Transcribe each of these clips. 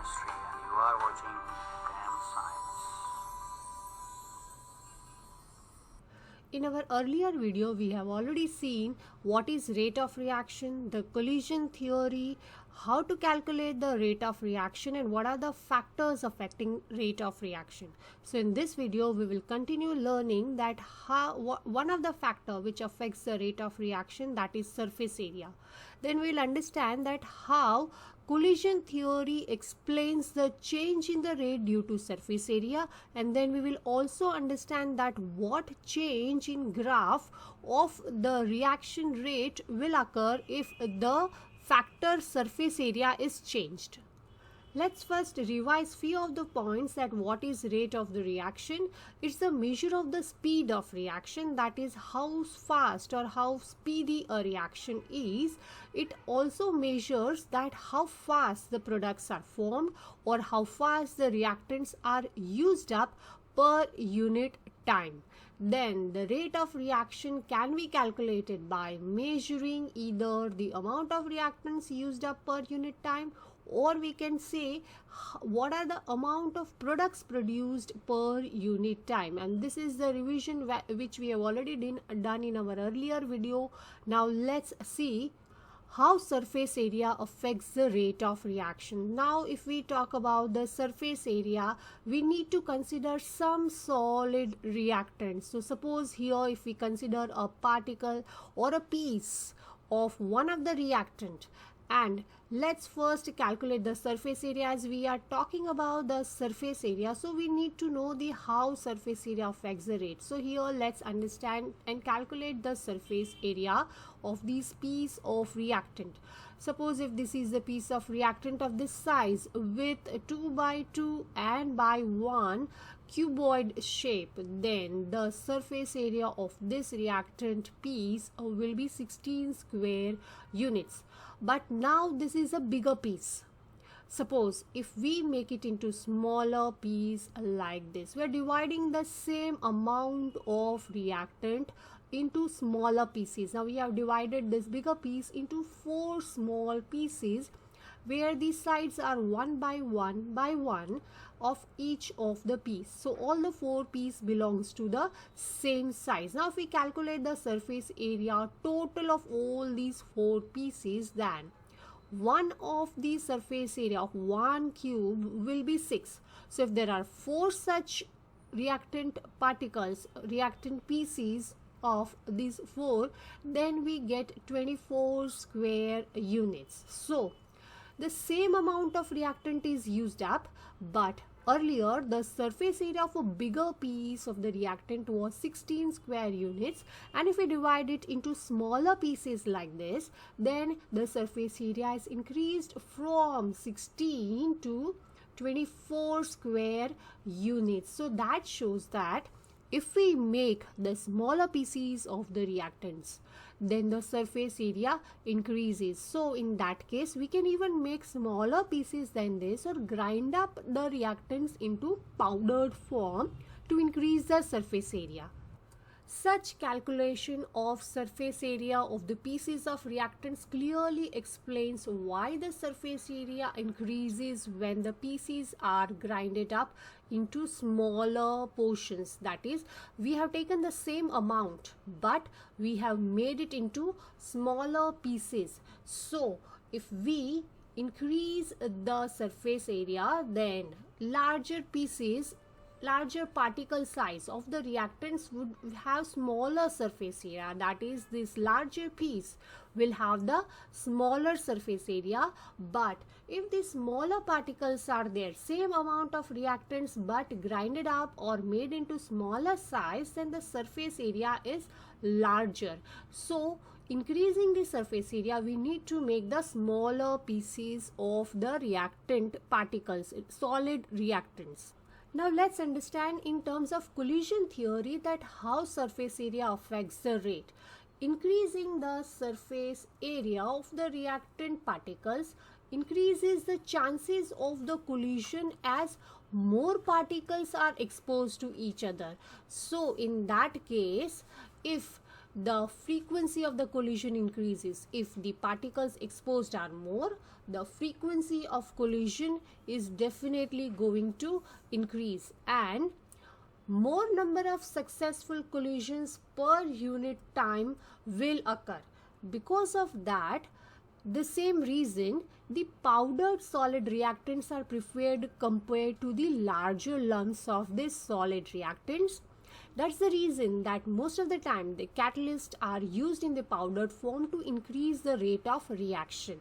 Chemistry and you are watching Chem Science. In our earlier video, we have already seen what is rate of reaction, the collision theory, how to calculate the rate of reaction and what are the factors affecting rate of reaction. So in this video, we will continue learning that one of the factor which affects the rate of reaction, that is surface area. Then we'll understand that how collision theory explains the change in the rate due to surface area, and then we will also understand that what change in graph of the reaction rate will occur if the factor surface area is changed. Let's first revise few of the points that what is rate of the reaction. It's the measure of the speed of reaction, that is how fast or how speedy a reaction is. It also measures that how fast the products are formed or how fast the reactants are used up per unit time. Then the rate of reaction can be calculated by measuring either the amount of reactants used up per unit time, or we can say what are the amount of products produced per unit time. And this is the revision which we have already done in our earlier video. Now let's see how surface area affects the rate of reaction. Now if we talk about the surface area, we need to consider some solid reactants. So suppose here if we consider a particle or a piece of one of the reactant, and let's first calculate the surface area. As we are talking about the surface area, so we need to know the how surface area affects the rate. So here let's understand and calculate the surface area of this piece of reactant. Suppose if this is the piece of reactant of this size with 2 by 2 and by 1 cuboid shape, then the surface area of this reactant piece will be 16 square units. But now this is a bigger piece. Suppose if we make it into smaller piece like this, we are dividing the same amount of reactant into smaller pieces. Now we have divided this bigger piece into 4 small pieces where the sides are 1 by 1 by 1 of each of the piece. So all the 4 piece belongs to the same size. Now if we calculate the surface area total of all these 4 pieces, then one of the surface area of 1 cube will be 6. So if there are 4 such reactant particles, reactant pieces of these 4, then we get 24 square units. So the same amount of reactant is used up, but earlier the surface area of a bigger piece of the reactant was 16 square units, and if we divide it into smaller pieces like this, then the surface area is increased from 16 to 24 square units. So that shows that if we make the smaller pieces of the reactants, then the surface area increases. So in that case, we can even make smaller pieces than this or grind up the reactants into powdered form to increase the surface area. Such calculation of surface area of the pieces of reactants clearly explains why the surface area increases when the pieces are grinded up into smaller portions. That is, we have taken the same amount but we have made it into smaller pieces. So if we increase the surface area, then larger particle size of the reactants would have smaller surface area. That is, this larger piece will have the smaller surface area. But if the smaller particles are there, same amount of reactants but grinded up or made into smaller size, then the surface area is larger. So increasing the surface area, we need to make the smaller pieces of the reactant particles, solid reactants. Now let's understand in terms of collision theory that how surface area affects the rate. Increasing the surface area of the reactant particles increases the chances of the collision as more particles are exposed to each other. So in that case, if the frequency of the collision increases. If the particles exposed are more, the frequency of collision is definitely going to increase, and more number of successful collisions per unit time will occur. Because of that, the same reason, the powdered solid reactants are preferred compared to the larger lumps of these solid reactants. That's the reason that most of the time the catalysts are used in the powdered form to increase the rate of reaction.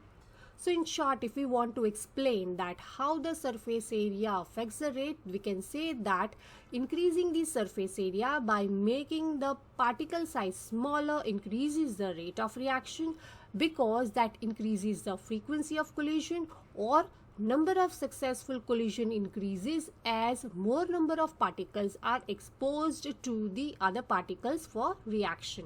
So in short, if we want to explain that how the surface area affects the rate, we can say that increasing the surface area by making the particle size smaller increases the rate of reaction, because that increases the frequency of collision, or number of successful collision increases as more number of particles are exposed to the other particles for reaction.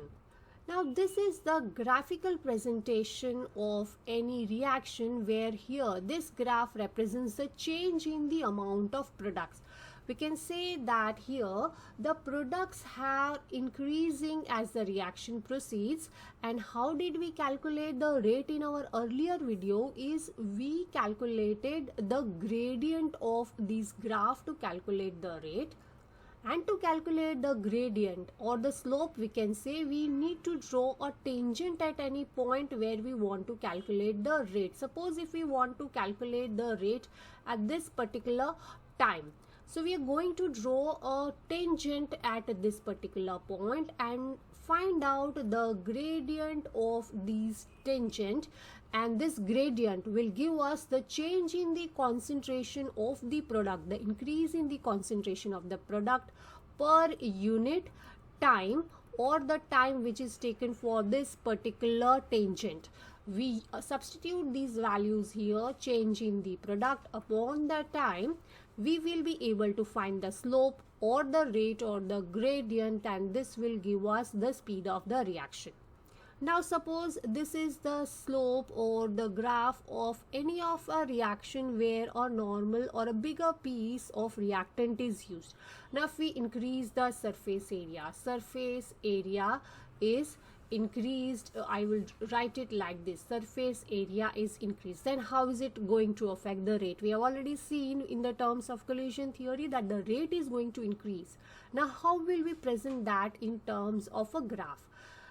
Now this is the graphical presentation of any reaction, where here this graph represents the change in the amount of products. We can say that here the products are increasing as the reaction proceeds. And how did we calculate the rate in our earlier video is we calculated the gradient of this graph to calculate the rate. And to calculate the gradient or the slope, we can say we need to draw a tangent at any point where we want to calculate the rate. Suppose if we want to calculate the rate at this particular time, so we are going to draw a tangent at this particular point and find out the gradient of this tangent, and this gradient will give us the change in the concentration of the product, the increase in the concentration of the product per unit time, or the time which is taken for this particular tangent. We substitute these values here, change in the product upon the time, we will be able to find the slope or the rate or the gradient, and this will give us the speed of the reaction. Now suppose this is the slope or the graph of any of a reaction where a normal or a bigger piece of reactant is used. Now if we increase the surface area is increased, I will write it like this, surface area is increased. Then how is it going to affect the rate? We have already seen in the terms of collision theory that the rate is going to increase. Now how will we present that in terms of a graph?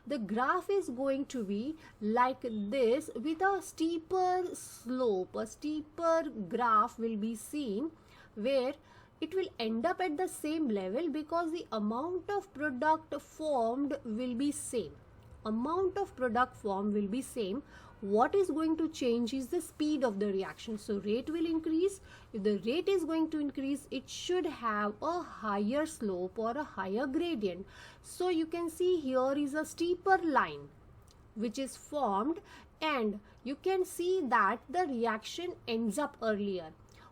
The graph is going to be like this with a steeper slope. A steeper graph will be seen where it will end up at the same level because the amount of product formed will be same. Amount of product formed will be same. What is going to change is the speed of the reaction. So rate will increase. If the rate is going to increase, it should have a higher slope or a higher gradient. So you can see here is a steeper line which is formed, and you can see that the reaction ends up earlier.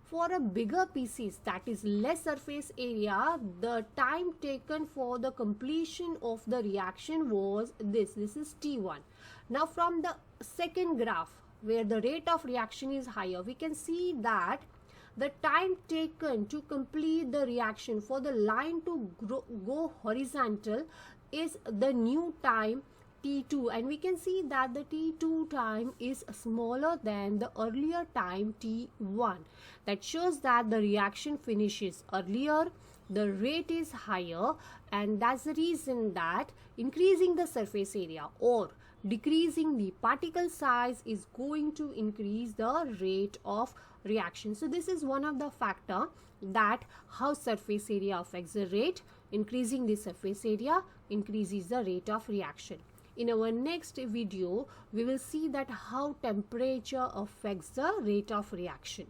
For a bigger pieces, that is less surface area, the time taken for the completion of the reaction was this is T1. Now from the second graph where the rate of reaction is higher, we can see that the time taken to complete the reaction for the line to go horizontal is the new time T2, and we can see that the T2 time is smaller than the earlier time T1. That shows that the reaction finishes earlier, the rate is higher, and that's the reason that increasing the surface area or decreasing the particle size is going to increase the rate of reaction. So this is one of the factor that how surface area affects the rate. Increasing the surface area increases the rate of reaction. In our next video, we will see that how temperature affects the rate of reaction.